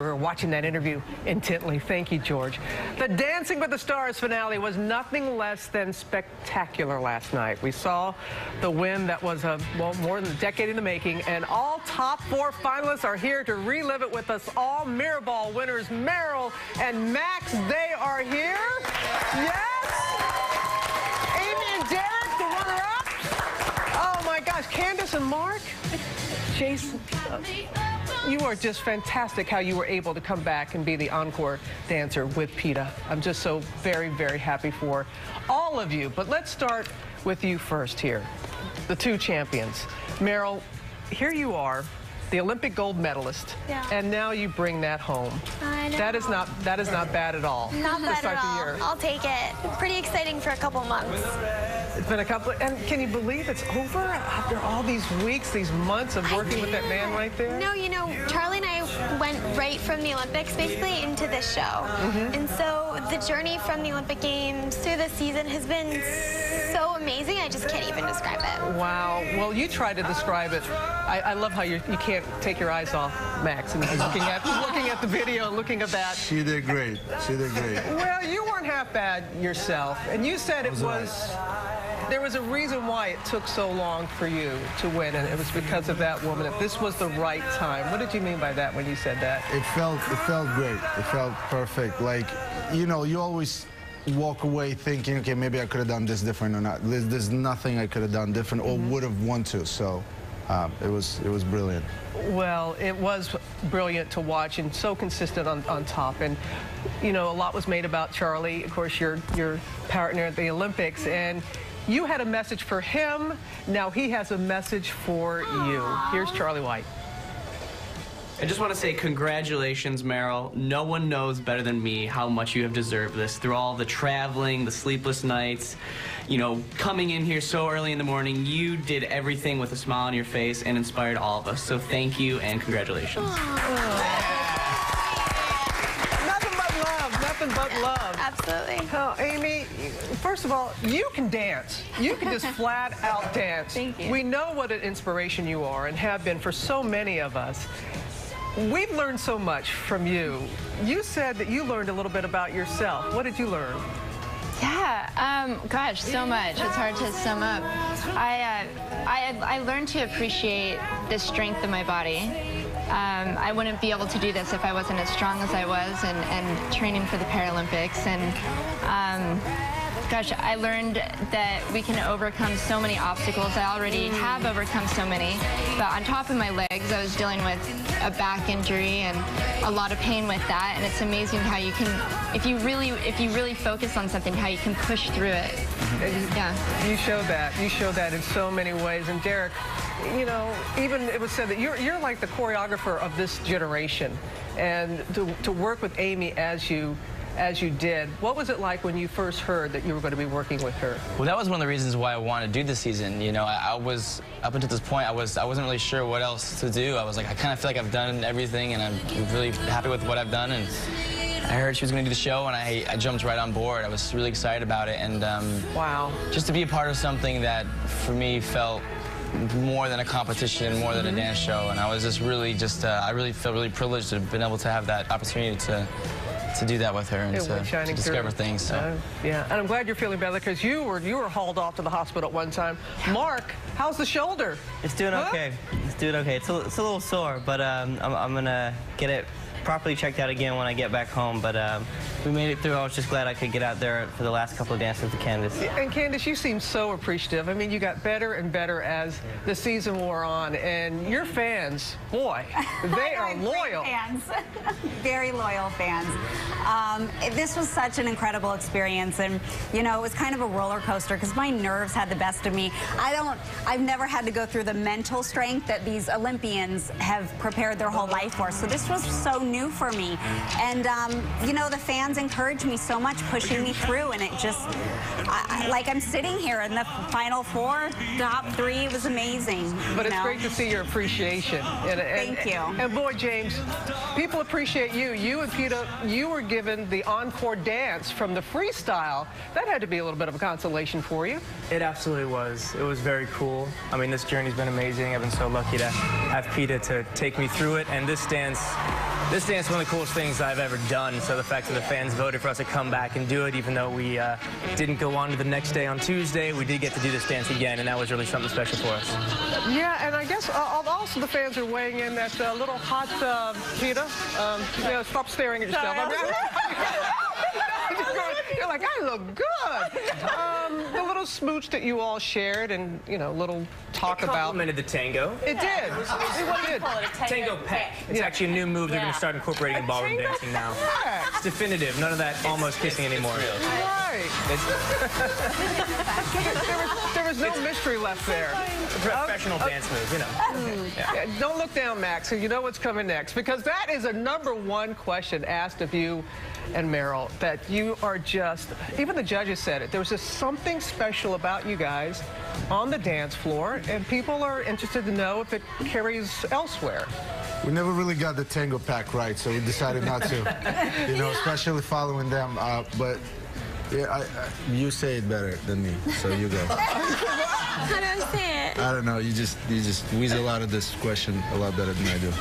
We're watching that interview intently. Thank you, George. The Dancing with the Stars finale was nothing less than spectacular last night. We saw the win that was well, more than a decade in the making, and all top 4 finalists are here to relive it with us all. Mirror Ball winners Meryl and Max, they are here. Yes! Amy and Derek, the runner-ups. Oh my gosh, Candace and Mark. Jason. You are just fantastic how you were able to come back and be the encore dancer with PETA. I'm just so very, very happy for all of you. But let's start with you first here, the 2 champions. Meryl, here you are, the Olympic gold medalist, and now you bring that home. I know. That is not bad at all. Not bad at all. I'll take it. Pretty exciting for a couple months. It's been a couple, and can you believe it's over after all these weeks, these months of working with that man right there? No, you know, Charlie and I went right from the Olympics basically into this show. And so the journey from the Olympic Games through the season has been so amazing, I just can't even describe it. Wow. Well, you try to describe it. I love how you can't take your eyes off Max and looking at the video and looking at that. She did great. She did great. Well, you weren't half bad yourself, and you said it was. There was a reason why it took so long for you to win, and it was because of that woman. If this was the right time. What did you mean by that when you said that? It felt great. It felt perfect. Like, you know, you always walk away thinking, okay, maybe I could have done this different or not. There's nothing I could have done different or would have wanted to. So it was brilliant. Well, it was brilliant to watch and so consistent on top. And, you know, a lot was made about Charlie, of course, your partner at the Olympics. And you had a message for him. Now he has a message for you. Here's Charlie White. I just want to say congratulations, Meryl. No one knows better than me how much you have deserved this. Through all the traveling, the sleepless nights, you know, coming in here so early in the morning, you did everything with a smile on your face and inspired all of us. So thank you and congratulations. Nothing but love, nothing but love. Absolutely. Oh, Amy, first of all, you can dance. You can just flat out dance. Thank you. We know what an inspiration you are and have been for so many of us. We've learned so much from you. You said that you learned a little bit about yourself. What did you learn? Yeah, gosh, so much. It's hard to sum up. I learned to appreciate the strength of my body. I wouldn't be able to do this if I wasn't as strong as I was and training for the Paralympics. And gosh, I learned that we can overcome so many obstacles. I already have overcome so many, but on top of my legs, I was dealing with a back injury and a lot of pain with that. And it's amazing how you can, if you really focus on something, how you can push through it. Yeah. You show that. You show that in so many ways. And Derek, you know, even it was said that you're like the choreographer of this generation, and to work with Amy as you did. What was it like when you first heard that you were going to be working with her? Well, that was one of the reasons why I wanted to do this season. You know, I was, up until this point, I wasn't really sure what else to do. I was like, I kind of feel like I've done everything, and I'm really happy with what I've done. And I heard she was going to do the show, and I jumped right on board. I was really excited about it. And wow. Just to be a part of something that, for me, felt more than a competition, more than a dance show. And I was just really I really felt really privileged to have been able to have that opportunity to do that with her and to discover things. So. Yeah, and I'm glad you're feeling better because you were hauled off to the hospital at one time. Mark, how's the shoulder? It's doing okay. It's doing okay. It's a little sore, but I'm gonna get it properly checked out again when I get back home. But we made it through. I was just glad I could get out there for the last couple of dances with Candace. And Candace, you seem so appreciative. I mean, you got better and better as the season wore on, and your fans, boy, they are loyal. Fans. Very loyal fans. This was such an incredible experience, and you know, it was kind of a roller coaster because my nerves had the best of me. I've never had to go through the mental strength that these Olympians have prepared their whole life for. So this was so new for me, and you know, the fans encouraged me so much, pushing me through, and it just, like I'm sitting here in the final 4, top 3. It was amazing. But it's great to see your appreciation. Thank you. And boy, James, people appreciate you. You and PETA, you were given the encore dance from the freestyle. That had to be a little bit of a consolation for you. It absolutely was. It was very cool. I mean, this journey's been amazing. I've been so lucky to have PETA to take me through it, and this dance This dance is one of the coolest things I've ever done, so the fact that the fans voted for us to come back and do it, even though we didn't go on to the next day on Tuesday, we did get to do this dance again, and that was really something special for us. Yeah, and I guess also the fans are weighing in that little hot Gina. Stop staring at yourself. You're like, I look good. The little smooch that you all shared and, little talk about. It complimented the tango. It did. It did. Tango peck. It's actually a new move they're going to start incorporating in ballroom dancing now. Peck. It's definitive. None of that almost kissing anymore. Right. there was no mystery left there. A professional dance move, Yeah, don't look down, Max, so you know what's coming next, because that is a #1 question asked of you and Meryl, that you are just, even the judges said it, there was just something special about you guys on the dance floor, and people are interested to know if it carries elsewhere. We never really got the tango pack right, so we decided not to, especially following them. But yeah, you say it better than me, so you go. How do I say it? I don't know. You just weasel out of this question a lot better than I do.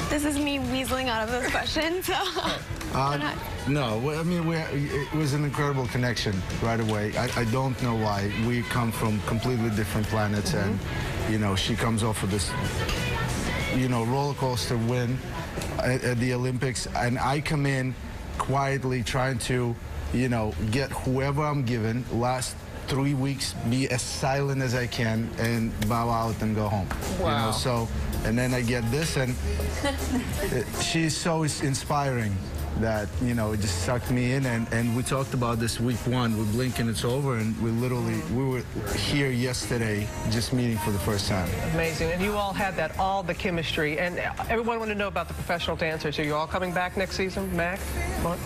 This is me weaseling out of this question, so. No, I mean, it was an incredible connection right away. I don't know why. We come from completely different planets, and, she comes off of this, roller coaster win at the Olympics, and I come in quietly trying to, get whoever I'm given, last 3 weeks, be as silent as I can, and bow out and go home. Wow. And then I get this, and she's so inspiring that, it just sucked me in. And we talked about this week 1 with Blink and It's Over, and we were here yesterday just meeting for the first time. Amazing. And you all had all the chemistry. And everyone wanted to know about the professional dancers. Are you all coming back next season, Mac? Mark?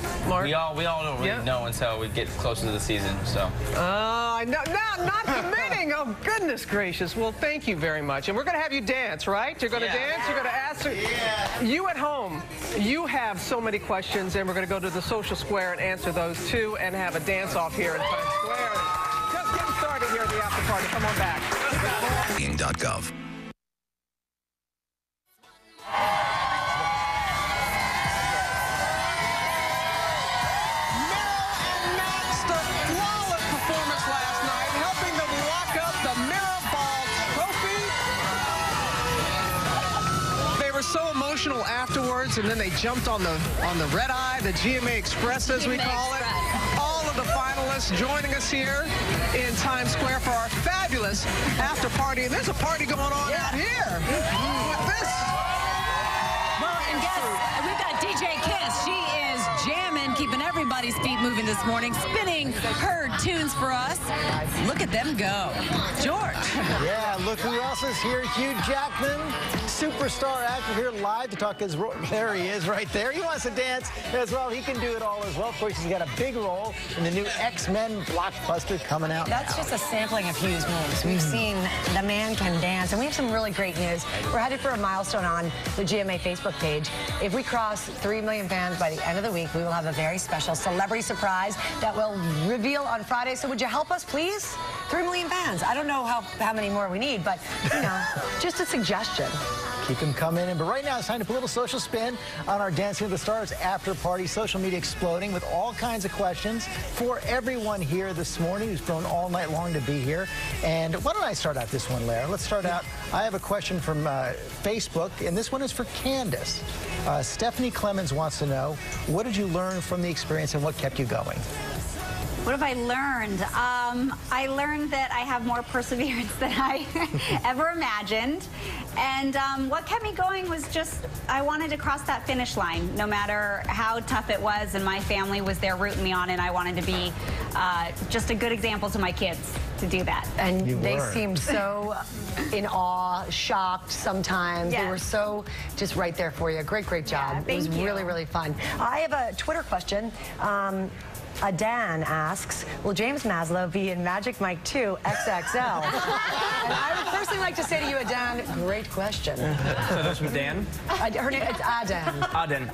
We all don't really know until we get closer to the season, so. I know. No, not committing. Oh, goodness gracious. Well, thank you very much. And we're going to have you dance, right? You're going to dance? You're going to answer? Yeah. You at home, you have so many questions, and we're going to go to the social square and answer those too, and have a dance-off here in Times Square. Just getting started here at the after party. Come on back. .gov. So emotional afterwards, and then they jumped on the red eye, the GMA Express as we call it. All of the finalists joining us here in Times Square for our fabulous after party. And there's a party going on out here with this. Well, and guess we've got DJ Kiss. She is jamming, keeping everybody's feet moving this morning, spinning her tunes for us. Look at them go. George. Yeah, look who else is here. Hugh Jackman, superstar actor, here live to talk. There he is right there. He wants to dance as well. He can do it all as well. Of course, he's got a big role in the new X-Men blockbuster coming out. That's just a sampling of Hugh's moves. We've seen the man can dance, and we have some really great news. We're headed for a milestone on the GMA Facebook page. If we cross 3 million fans by the end of the week, we will have a very special celebrity surprise that we'll reveal on Friday. So would you help us, please? 3 million fans. I don't know how many more we need, but, just a suggestion. Keep them coming in. But right now, it's time to put a little social spin on our Dancing with the Stars after party. Social media exploding with all kinds of questions for everyone here this morning who's flown all night long to be here. And why don't I start out this one, Lara? Let's start out. I have a question from Facebook, and this one is for Candace. Stephanie Clemens wants to know, what did you learn from the experience and what kept you going? What have I learned? I learned that I have more perseverance than I ever imagined. And what kept me going was just, I wanted to cross that finish line, no matter how tough it was, and my family was there rooting me on, and I wanted to be just a good example to my kids to do that. And they seemed so in awe, shocked sometimes. They were so just right there for you. Great job. Yeah, it was really, really fun. I have a Twitter question. Adan asks, will James Maslow be in Magic Mike 2 XXL? And I would personally like to say to you, Adan, great question. So that's from Dan? Her name, it's Adan. Adan.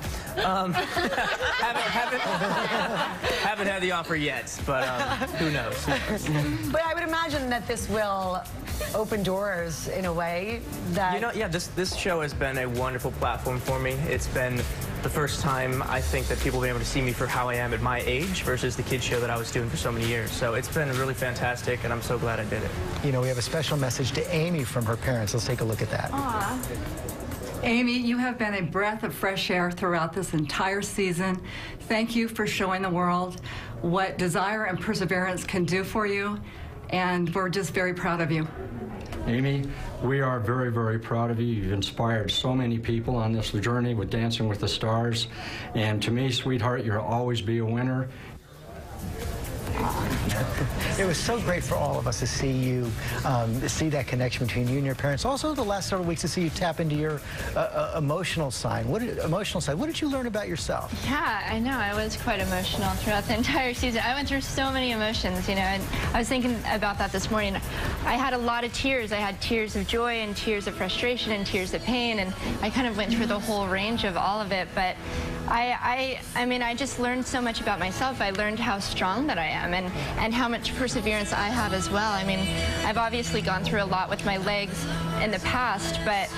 Haven't had the offer yet, but who knows? But I would imagine that this will open doors in a way that... You know, yeah, this show has been a wonderful platform for me. It's been the first time I think that people have been able to see me for how I am at my age versus the kids show that I was doing for so many years. So it's been really fantastic, and I'm so glad I did it. You know, we have a special message to Amy from her parents. Let's take a look at that. Aww. Amy, you have been a breath of fresh air throughout this entire season. Thank you for showing the world what desire and perseverance can do for you, and we're just very proud of you. Amy, we are very, very proud of you. You've inspired so many people on this journey with Dancing with the Stars. And to me, sweetheart, you'll always be a winner. It was so great for all of us to see you, see that connection between you and your parents. Also, the last several weeks to see you tap into your emotional side. What did you learn about yourself? Yeah, I know. I was quite emotional throughout the entire season. I went through so many emotions, you know, and I was thinking about that this morning. I had a lot of tears. I had tears of joy and tears of frustration and tears of pain, and I kind of went through the whole range of all of it. But I mean, I just learned so much about myself. I learned how strong that I am and how much perseverance I have as well. I mean, I've obviously gone through a lot with my legs in the past, but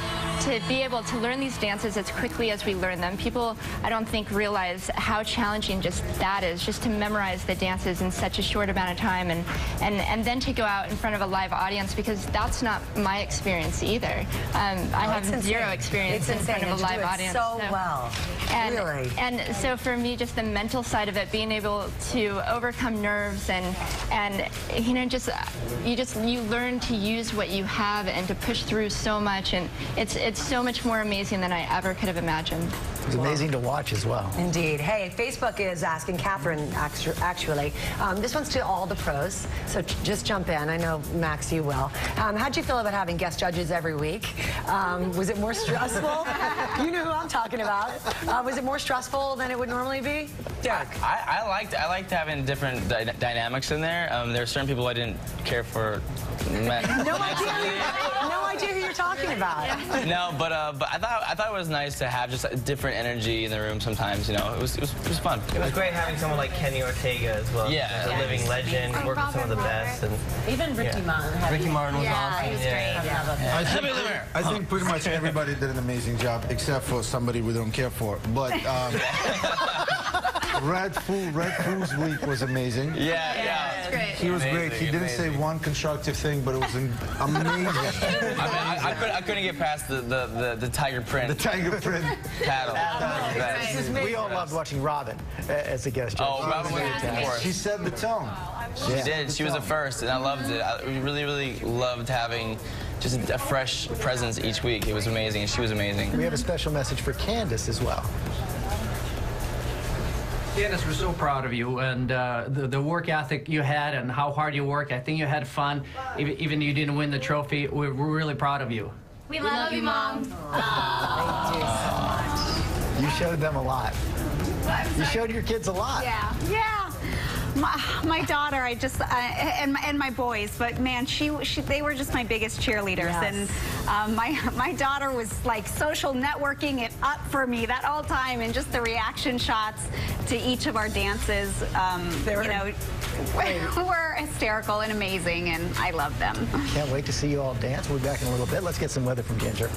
to be able to learn these dances as quickly as we learn them, people, I don't think, realize how challenging just that is, just to memorize the dances in such a short amount of time and then to go out in front of a live audience, because that's not my experience either. I have zero experience in front of a live audience. So well, really. And so for me, just the mental side of it, being able to overcome nerves and you know, you learn to use what you have and to push through so much, and it's so much more amazing than I ever could have imagined. It was amazing to watch as well. Indeed. Hey, Facebook is asking Catherine, actually, this one's to all the pros, so just jump in. I know, Max, you will. How'd you feel about having guest judges every week? Was it more stressful? You know who I'm talking about. Was it more stressful than it would normally be? Yeah, I liked having different dynamics in there. There were certain people I didn't care for. No idea who you're talking about. No, but I thought it was nice to have just a different energy in the room sometimes. You know, it was fun. It was great having someone like Kenny Ortega as well. Yeah, a living legend, working with some of the best. And even Ricky Martin. Ricky Martin was awesome. He was great. I think pretty much everybody did an amazing job, except for somebody we don't care for. But Red Fool's week was amazing. Yeah. Great. He was great. He didn't say one constructive thing, but it was amazing. I couldn't get past the tiger print. The tiger print paddle. We all loved watching Robin as a guest judge. Oh, Robin was fantastic. She set the tone. She did. She was the first, and I loved it. I really loved having just a fresh presence each week. It was amazing, and she was amazing. We have a special message for Candace as well. Candace, we're so proud of you and the work ethic you had and how hard you work. I think you had fun. Even you didn't win the trophy. We're really proud of you. We love you, Mom. Thank you so much. You showed them a lot. You showed your kids a lot. Yeah. My daughter, and my boys, but man, they were just my biggest cheerleaders. Yes. And my daughter was like social networking it up for me that whole time, and just the reaction shots to each of our dances, you know, were hysterical and amazing, and I love them. Can't wait to see you all dance. We'll be back in a little bit. Let's get some weather from Ginger.